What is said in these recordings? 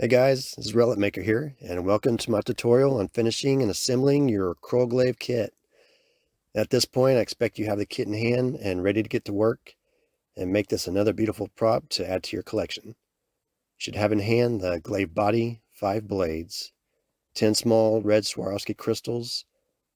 Hey guys, this is Relic Maker here, and welcome to my tutorial on finishing and assembling your Krull Glaive Kit. At this point, I expect you have the kit in hand and ready to get to work and make this another beautiful prop to add to your collection. You should have in hand the glaive body, 5 blades, 10 small red Swarovski crystals,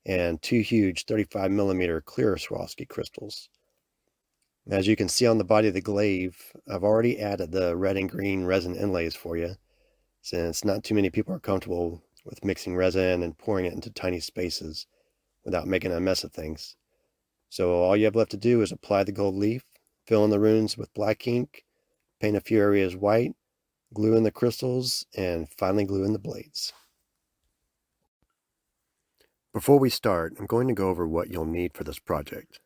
and 2 huge 35mm clear Swarovski crystals. As you can see on the body of the glaive, I've already added the red and green resin inlays for you, since not too many people are comfortable with mixing resin and pouring it into tiny spaces without making a mess of things. So all you have left to do is apply the gold leaf, fill in the runes with black ink, paint a few areas white, glue in the crystals, and finally glue in the blades. Before we start, I'm going to go over what you'll need for this project.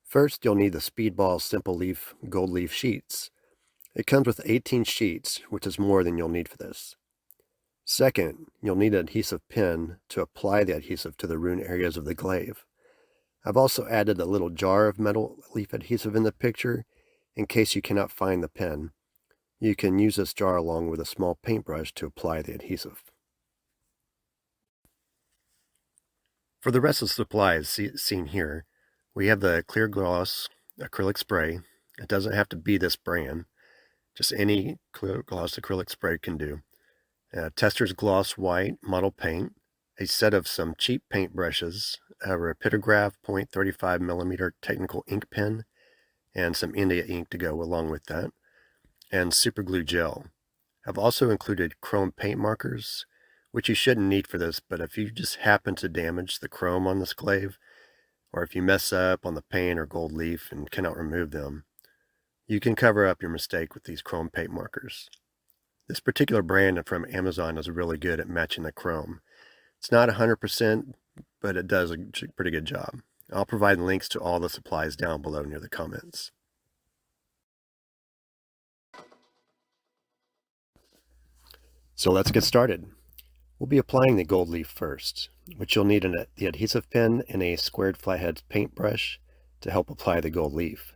First, you'll need the Speedball Simple Leaf gold leaf sheets. It comes with 18 sheets, which is more than you'll need for this. Second, you'll need an adhesive pen to apply the adhesive to the rune areas of the glaive. I've also added a little jar of metal leaf adhesive in the picture in case you cannot find the pen. You can use this jar along with a small paintbrush to apply the adhesive. For the rest of the supplies seen here, we have the clear gloss acrylic spray. It doesn't have to be this brand, just any clear gloss acrylic spray can do. Testor's Gloss White Model Paint, a set of some cheap paint brushes, a Rapidograph .35mm technical ink pen, and some India ink to go along with that, and super glue gel. I've also included chrome paint markers, which you shouldn't need for this, but if you just happen to damage the chrome on this glaive, or if you mess up on the paint or gold leaf and cannot remove them, you can cover up your mistake with these chrome paint markers. This particular brand from Amazon is really good at matching the chrome. It's not 100%, but it does a pretty good job. I'll provide links to all the supplies down below near the comments. So let's get started. We'll be applying the gold leaf first, which you'll need the adhesive pen and a squared flathead paintbrush to help apply the gold leaf.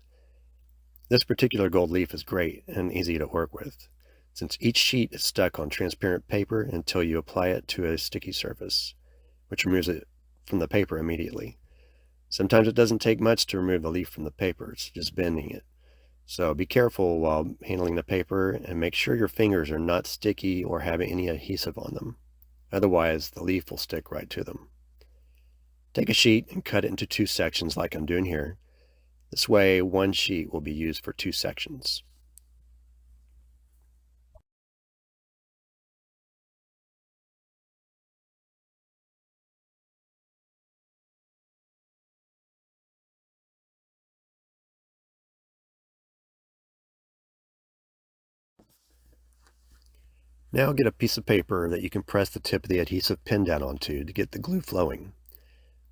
This particular gold leaf is great and easy to work with, since each sheet is stuck on transparent paper until you apply it to a sticky surface, which removes it from the paper immediately. Sometimes it doesn't take much to remove the leaf from the paper, it's just bending it. So be careful while handling the paper and make sure your fingers are not sticky or have any adhesive on them. Otherwise, the leaf will stick right to them. Take a sheet and cut it into 2 sections like I'm doing here. This way, one sheet will be used for 2 sections. Now get a piece of paper that you can press the tip of the adhesive pen down onto to get the glue flowing.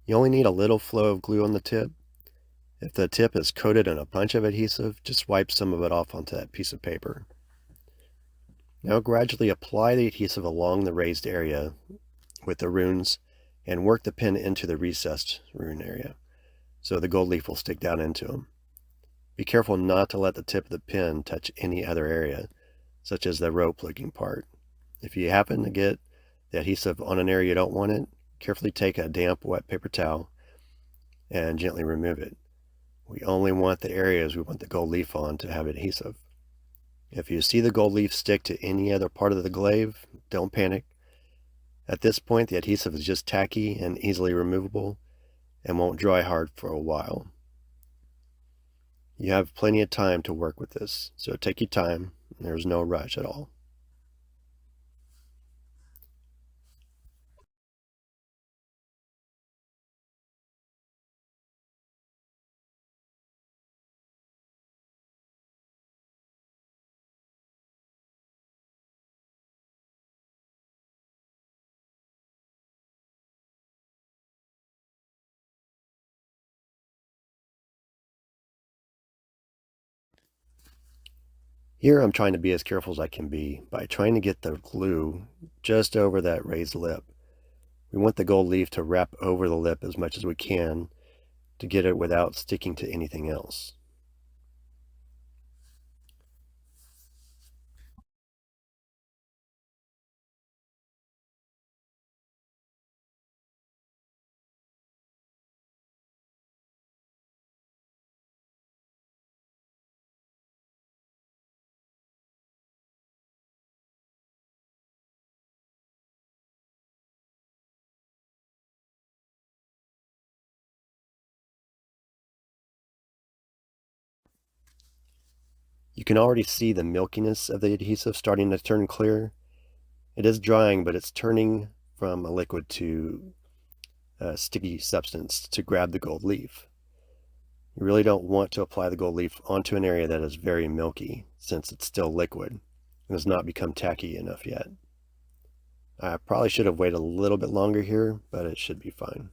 You only need a little flow of glue on the tip. If the tip is coated in a bunch of adhesive, just wipe some of it off onto that piece of paper. Now gradually apply the adhesive along the raised area with the runes and work the pen into the recessed rune area so the gold leaf will stick down into them. Be careful not to let the tip of the pen touch any other area, such as the rope looking part. If you happen to get the adhesive on an area you don't want it, carefully take a damp, wet paper towel and gently remove it. We only want the areas we want the gold leaf on to have adhesive. If you see the gold leaf stick to any other part of the glaive, don't panic. At this point, the adhesive is just tacky and easily removable and won't dry hard for a while. You have plenty of time to work with this, so take your time. There's no rush at all. Here I'm trying to be as careful as I can be by trying to get the glue just over that raised lip. We want the gold leaf to wrap over the lip as much as we can to get it without sticking to anything else. You can already see the milkiness of the adhesive starting to turn clear. It is drying, but it's turning from a liquid to a sticky substance to grab the gold leaf. You really don't want to apply the gold leaf onto an area that is very milky, since it's still liquid and has not become tacky enough yet. I probably should have waited a little bit longer here, but it should be fine.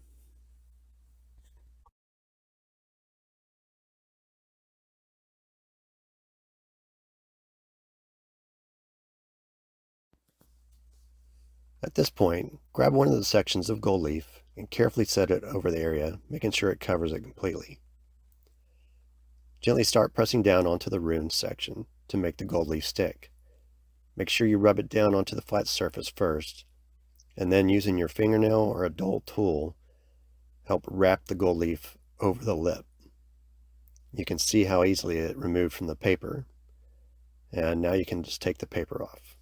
At this point, grab one of the sections of gold leaf and carefully set it over the area, making sure it covers it completely. Gently start pressing down onto the rune section to make the gold leaf stick. Make sure you rub it down onto the flat surface first, and then using your fingernail or a dull tool, help wrap the gold leaf over the lip. You can see how easily it removed from the paper, and now you can just take the paper off.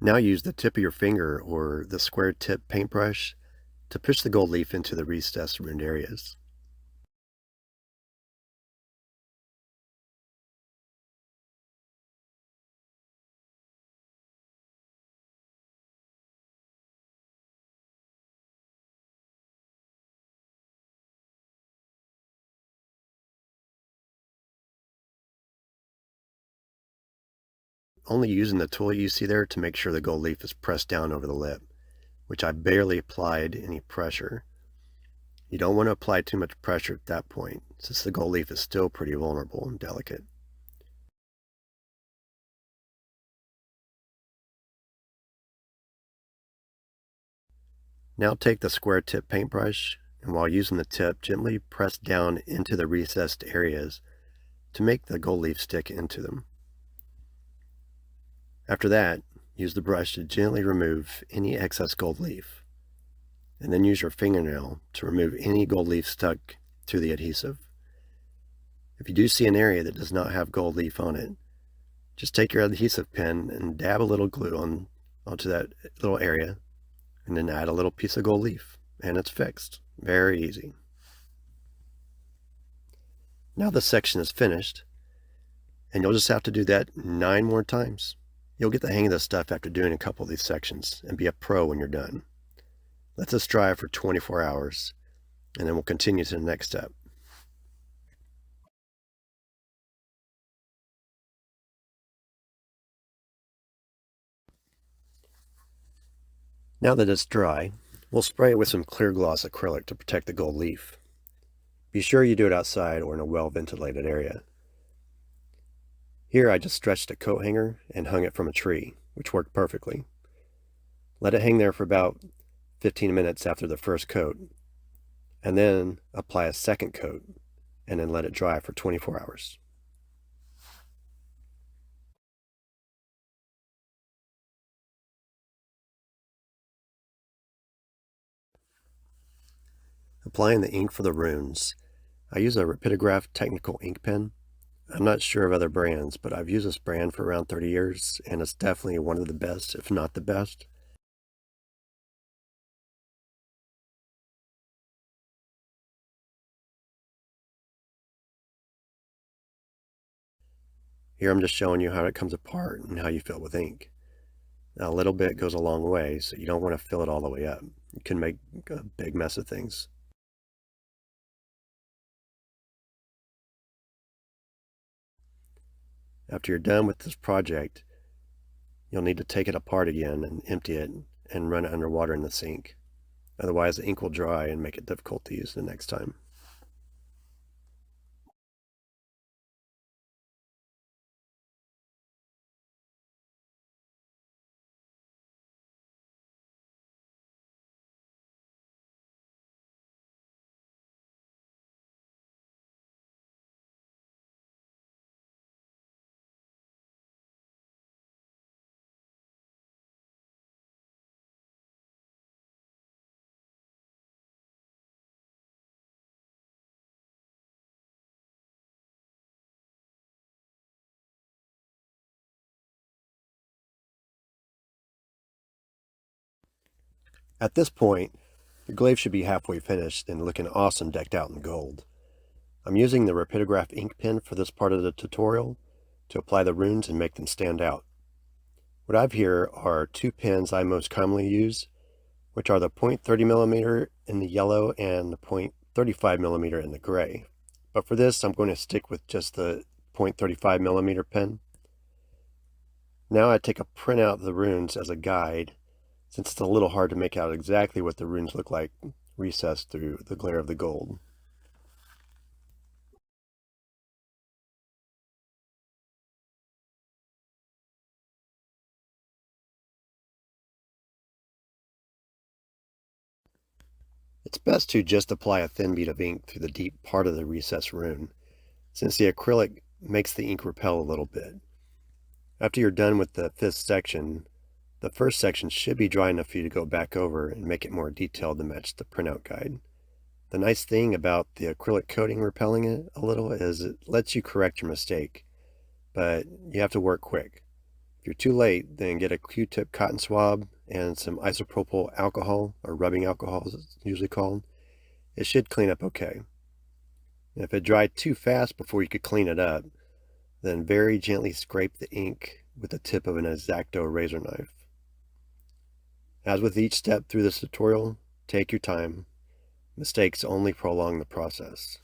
Now use the tip of your finger or the square tip paintbrush to push the gold leaf into the recessed runed areas. Only using the tool you see there to make sure the gold leaf is pressed down over the lip, which I barely applied any pressure. You don't want to apply too much pressure at that point, since the gold leaf is still pretty vulnerable and delicate. Now take the square tip paintbrush, and while using the tip, gently press down into the recessed areas to make the gold leaf stick into them. After that, use the brush to gently remove any excess gold leaf, and then use your fingernail to remove any gold leaf stuck to the adhesive. If you do see an area that does not have gold leaf on it, just take your adhesive pen and dab a little glue onto that little area, and then add a little piece of gold leaf, and it's fixed. Very easy. Now this section is finished, and you'll just have to do that 9 more times. You'll get the hang of this stuff after doing a couple of these sections and be a pro when you're done. Let this dry for 24 hours, and then we'll continue to the next step. Now that it's dry, we'll spray it with some clear gloss acrylic to protect the gold leaf. Be sure you do it outside or in a well-ventilated area. Here I just stretched a coat hanger and hung it from a tree, which worked perfectly. Let it hang there for about 15 minutes after the first coat, and then apply a second coat, and then let it dry for 24 hours. Applying the ink for the runes. I use a Rapidograph technical ink pen. I'm not sure of other brands, but I've used this brand for around 30 years, and it's definitely one of the best, if not the best. Here I'm just showing you how it comes apart and how you fill it with ink. Now, a little bit goes a long way, so you don't want to fill it all the way up. You can make a big mess of things. After you're done with this project, you'll need to take it apart again and empty it and run it underwater in the sink. Otherwise, the ink will dry and make it difficult to use the next time. At this point, the glaive should be halfway finished and looking awesome decked out in gold. I'm using the Rapidograph ink pen for this part of the tutorial to apply the runes and make them stand out. What I've here are two pens I most commonly use, which are the .30mm in the yellow and the .35mm in the gray. But for this, I'm going to stick with just the .35mm pen. Now I take a printout of the runes as a guide, since it's a little hard to make out exactly what the runes look like recessed through the glare of the gold. It's best to just apply a thin bead of ink through the deep part of the recessed rune, since the acrylic makes the ink repel a little bit. After you're done with the fifth section, the first section should be dry enough for you to go back over and make it more detailed to match the printout guide. The nice thing about the acrylic coating repelling it a little is it lets you correct your mistake, but you have to work quick. If you're too late, then get a Q-tip cotton swab and some isopropyl alcohol, or rubbing alcohol as it's usually called. It should clean up okay. And if it dried too fast before you could clean it up, then very gently scrape the ink with the tip of an X-Acto razor knife. As with each step through this tutorial, take your time. Mistakes only prolong the process.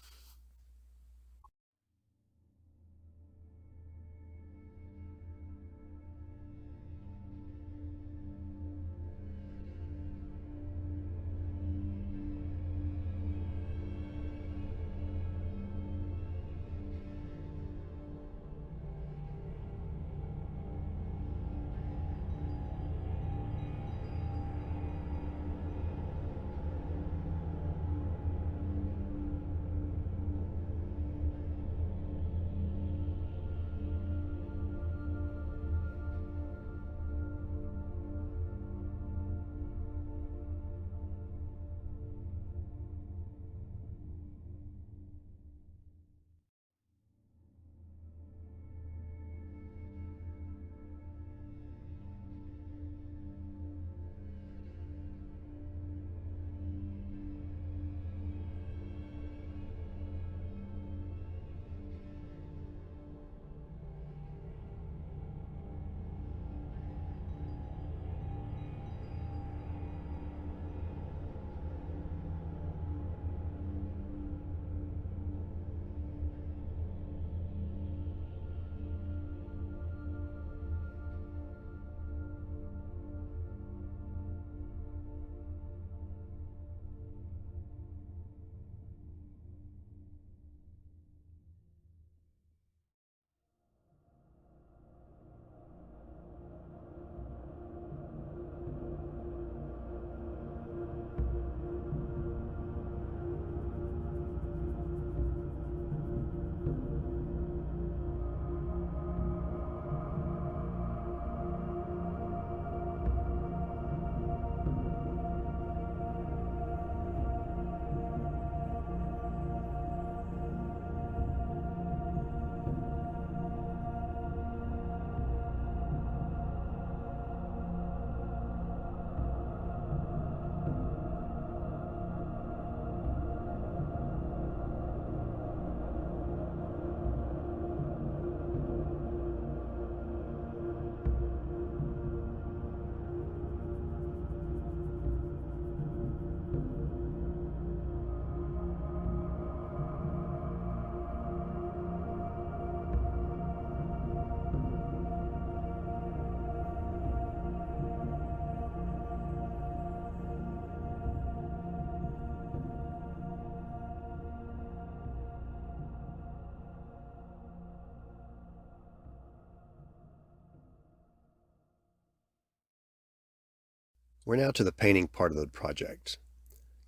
We're now to the painting part of the project.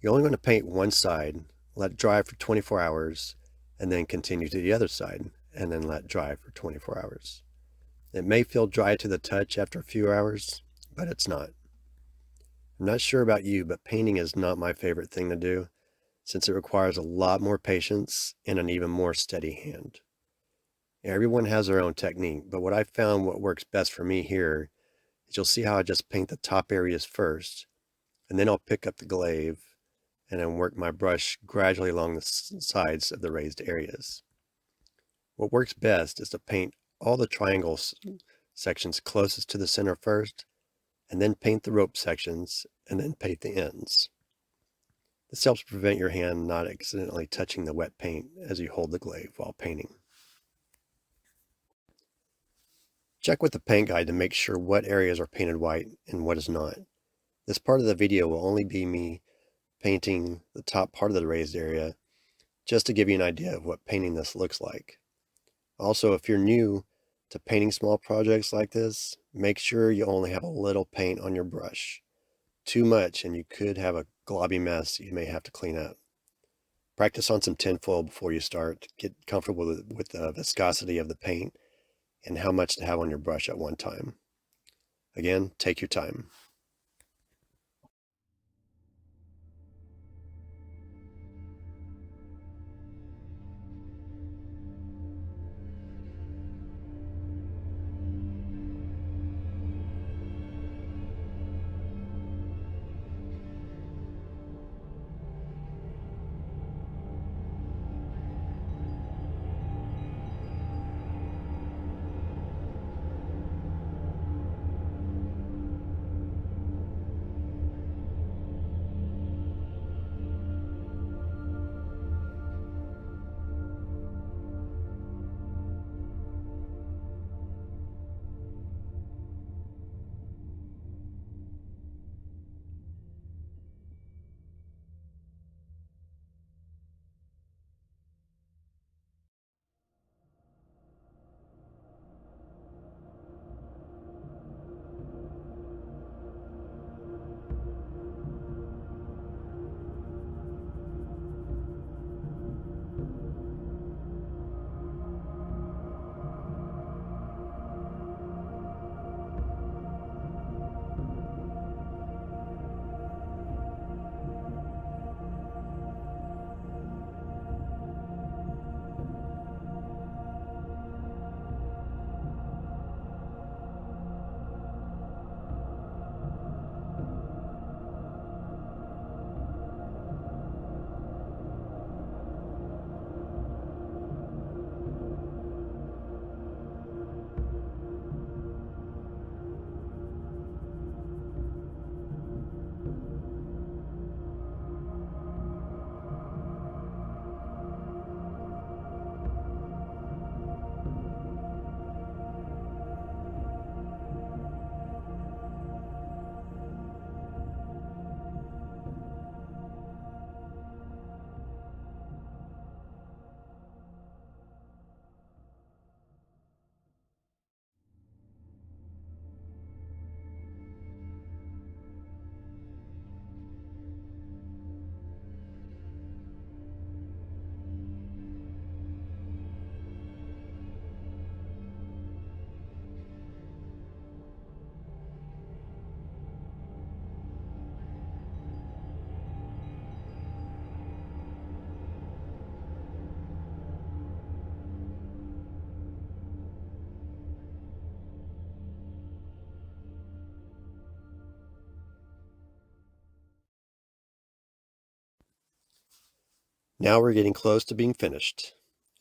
You're only going to paint one side, let it dry for 24 hours, and then continue to the other side, and then let it dry for 24 hours. It may feel dry to the touch after a few hours, but it's not. I'm not sure about you, but painting is not my favorite thing to do, since it requires a lot more patience and an even more steady hand. Everyone has their own technique, but what I found what works best for me here is you'll see how I just paint the top areas first, and then I'll pick up the glaive and then work my brush gradually along the sides of the raised areas. What works best is to paint all the triangle sections closest to the center first, and then paint the rope sections, and then paint the ends. This helps prevent your hand not accidentally touching the wet paint as you hold the glaive while painting. Check with the paint guide to make sure what areas are painted white and what is not. This part of the video will only be me painting the top part of the raised area, just to give you an idea of what painting this looks like. Also, if you're new to painting small projects like this, make sure you only have a little paint on your brush. Too much and you could have a globby mess you may have to clean up. Practice on some tinfoil before you start. Get comfortable with the viscosity of the paint and how much to have on your brush at one time. Again, take your time. Now we're getting close to being finished.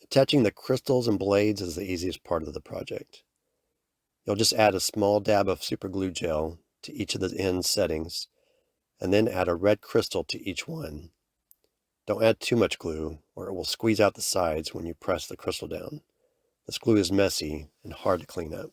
Attaching the crystals and blades is the easiest part of the project. You'll just add a small dab of super glue gel to each of the end settings, and then add a red crystal to each one. Don't add too much glue, or it will squeeze out the sides when you press the crystal down. This glue is messy and hard to clean up.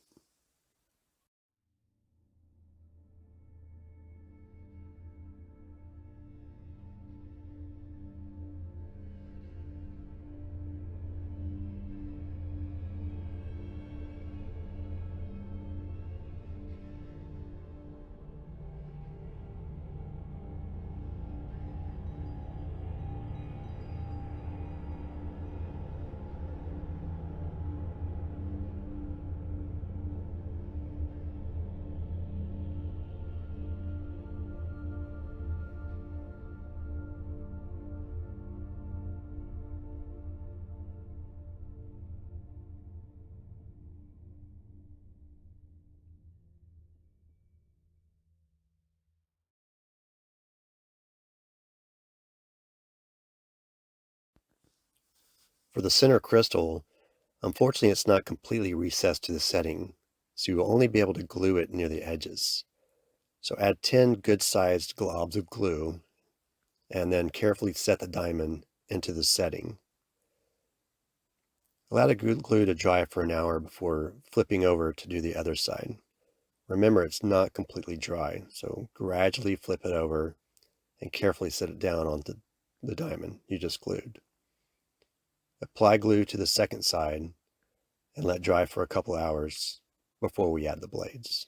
For the center crystal, unfortunately it's not completely recessed to the setting, so you will only be able to glue it near the edges. So add 10 good-sized globs of glue and then carefully set the diamond into the setting. Allow the glue to dry for an hour before flipping over to do the other side. Remember, it's not completely dry, so gradually flip it over and carefully set it down onto the diamond you just glued. Apply glue to the second side and let dry for a couple hours before we add the blades.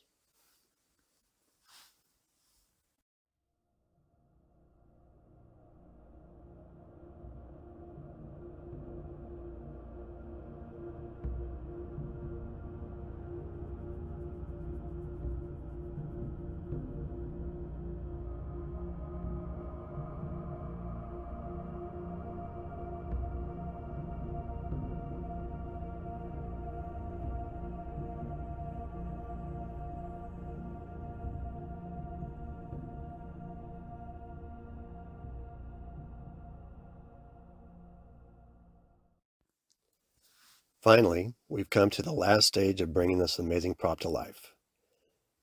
Finally, we've come to the last stage of bringing this amazing prop to life.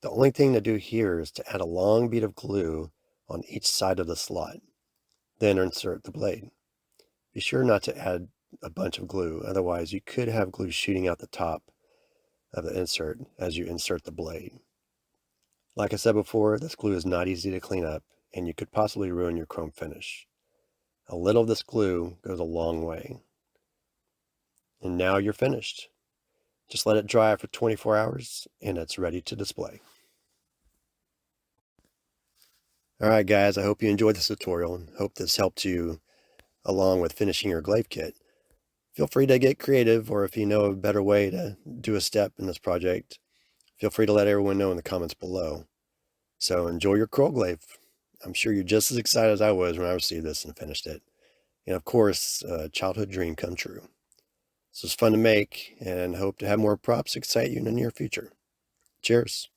The only thing to do here is to add a long bead of glue on each side of the slot, then insert the blade. Be sure not to add a bunch of glue, otherwise you could have glue shooting out the top of the insert as you insert the blade. Like I said before, this glue is not easy to clean up, and you could possibly ruin your chrome finish. A little of this glue goes a long way. And now you're finished. Just let it dry for 24 hours, and it's ready to display. Alright guys, I hope you enjoyed this tutorial, and hope this helped you along with finishing your glaive kit. Feel free to get creative, or if you know a better way to do a step in this project, feel free to let everyone know in the comments below. So enjoy your Krull Glaive. I'm sure you're just as excited as I was when I received this and finished it. And of course, a childhood dream come true. This was fun to make, and hope to have more props excite you in the near future. Cheers.